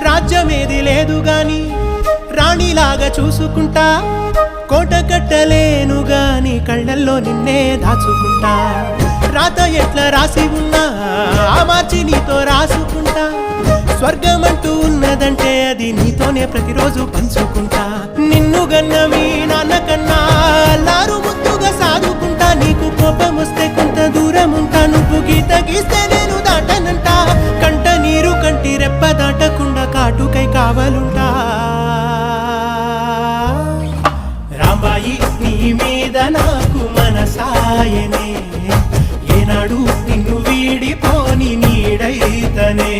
రాజ్యమేది లేదు గాని రాణిలాగా చూసుకుంటా, కోట కట్టలేను గాని కళ్ళల్లో నిన్నే దాచుకుంటా. రాత ఎట్లా రాసి ఉన్నా ఆ మార్చి నీతో రాసుకుంటా. స్వర్గమంటూ ఉన్నదంటే అది నీతోనే ప్రతిరోజు పంచుకుంటా. నిన్ను గన్న మీ నాన్నకన్నా అల్లారు ముద్దుగా సాదుకుంటా. నీకు కోపం వస్తే కొంత దూరం ఉంటా, నువ్వు గీత గీస్తే నేను దాటనంటా. కంట నీరు కంటి రెప్ప దాటకుండా కాటుకై కావలుంటా. రాంబాయి నీ మీద నాకు మనసాయనే, ఏనాడు నిన్ను వీడిపోని నీడైతనే.